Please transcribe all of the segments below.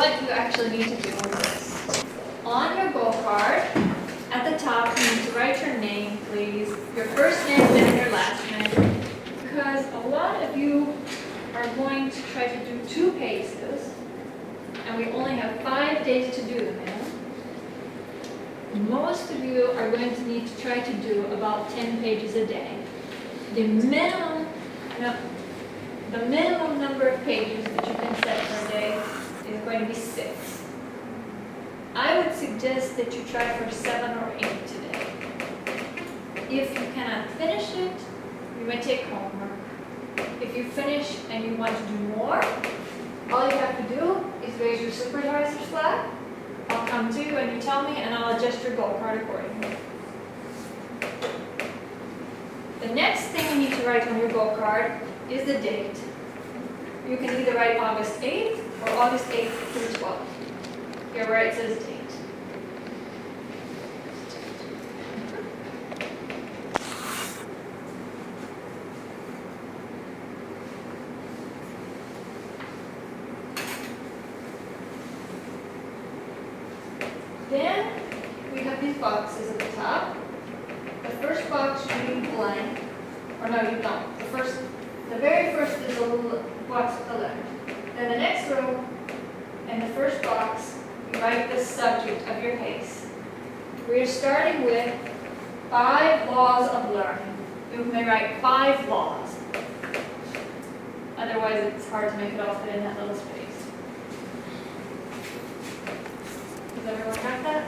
what you actually need to do is this. On your goal card, at the top, you need to write your name, please. Your first name and your last name. Because a lot of you are going to try to do 2 paces, and we only have 5 days to do them in. Most of you are going to need to try to do about 10 pages a day. The minimum number of pages that you can set per day is going to be 6. I would suggest that you try for 7 or 8 today. If you cannot finish it, you may take homework. If you finish and you want to do more, all you have to do is raise your supervisor's flag. I'll come to you and you tell me, and I'll adjust your goal card accordingly. The next thing you need to write on your goal card is the date. You can either write August 8th or August 8th through 12th. Here where it says date. Then we have these boxes at the top. The first box you leave blank, or no, you don't. The very first is a little box at the left. Then the next row, and the first box, you write the subject of your pace. We're starting with 5 laws of learning. You may write 5 laws. Otherwise, it's hard to make it all fit in that little space. Does everyone have that?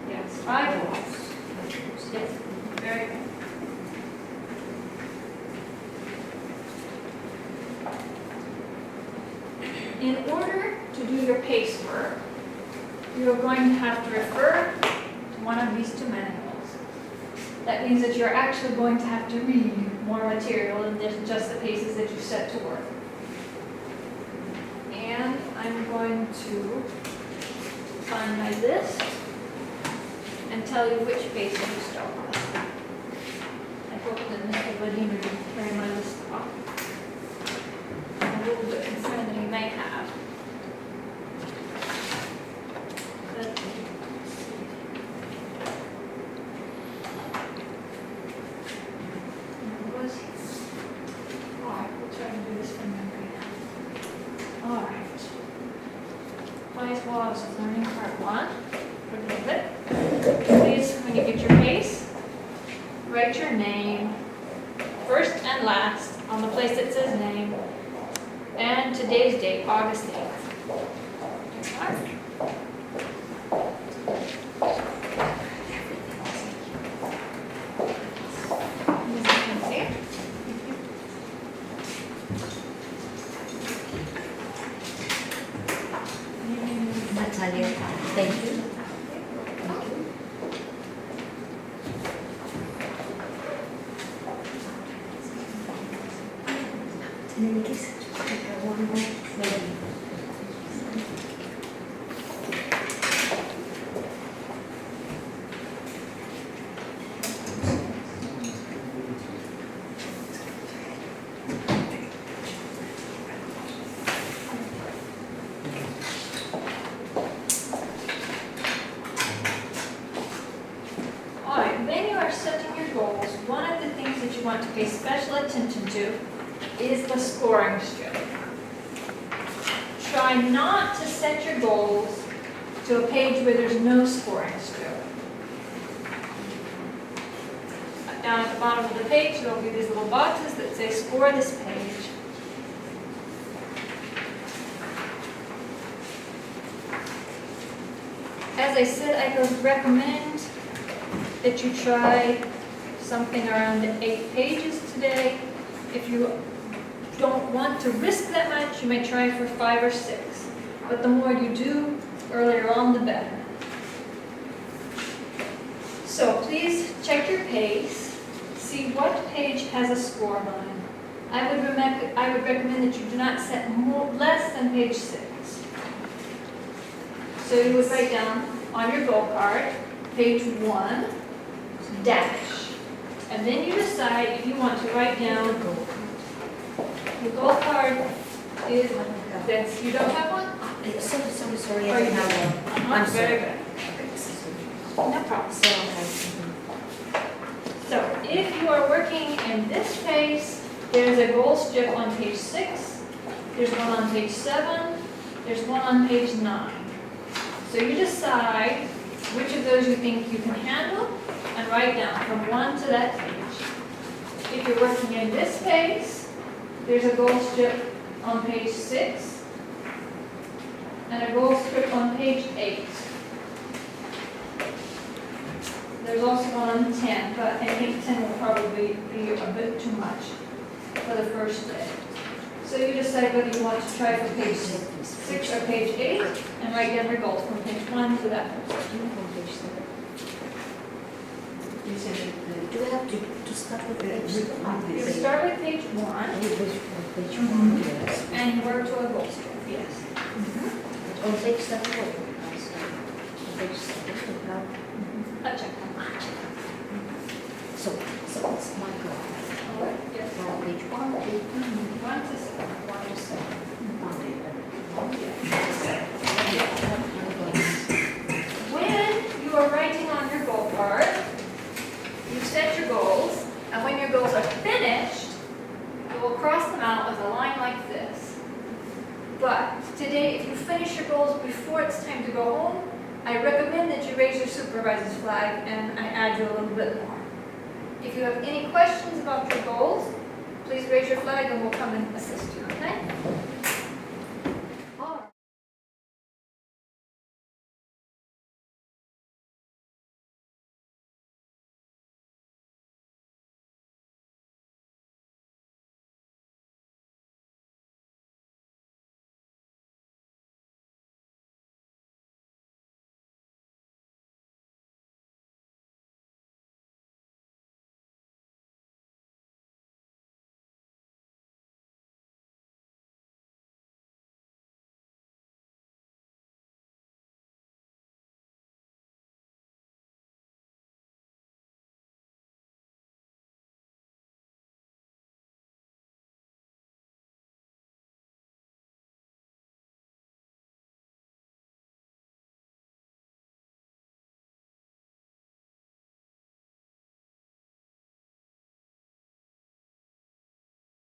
Yes, 5 laws. Yes, very good. In order to do your pace work, you're going to have to refer to one of these 2 manuals. That means that you're actually going to have to read more material than just the paces that you set to work. And I'm going to find my list and tell you which pace you start with. I hope that Mr. Vladimir didn't carry my list off. I'm a little bit concerned that he may have. But, Alright, we'll try to do this from memory now. Alright. 5 laws of learning, part 1. Forgive it. Please, when you get your pace, write your name, first and last, on the place that says name, and today's date, August 8th. Natalia, thank you. Setting your goals, one of the things that you want to pay special attention to is the scoring strip. Try not to set your goals to a page where there's no scoring strip. Down at the bottom of the page, there will be these little boxes that say score this page. As I said, I would recommend that you try something around 8 pages today. If you don't want to risk that much, you may try for 5 or 6. But the more you do earlier on, the better. So please check your pace. See what page has a score line. I would recommend that you do not set less than page 6. So you would write down on your goal card, page 1, dash. And then you decide if you want to write down The goal card is this. You don't have one? Sorry, Oh, I you don't do. have one. I'm Very sorry. good. Okay, excuse me. No problem. So, okay. So if you are working in this case, there's a goal strip on page 6, there's one on page 7, there's one on page 9. So you decide which of those you think you can handle and write down from 1 to that page. If you're working in this case, there's a goal strip on page 6 and a goal strip on page 8. There's also one on 10, but I think 10 will probably be a bit too much for the first day. So you decide whether you want to try for page 6 or page 8 and write down your goals from page 1 to that. You said do we have to start with page You start with page 1 page one, yes. and you work to a goal strip, yes. On page 7, on page 7, we have A check. so it's my goal. All right, yes. From page 1 to 1 to 7. 1 to 7. When you are writing on your goal card, you set your goals, and when your goals are finished, you will cross them out with a line like this. But today, if you finish your goals before it's time to go home, I recommend that you raise your supervisor's flag and I add you a little bit more. If you have any questions about your goals, please raise your flag and we'll come and assist you, okay?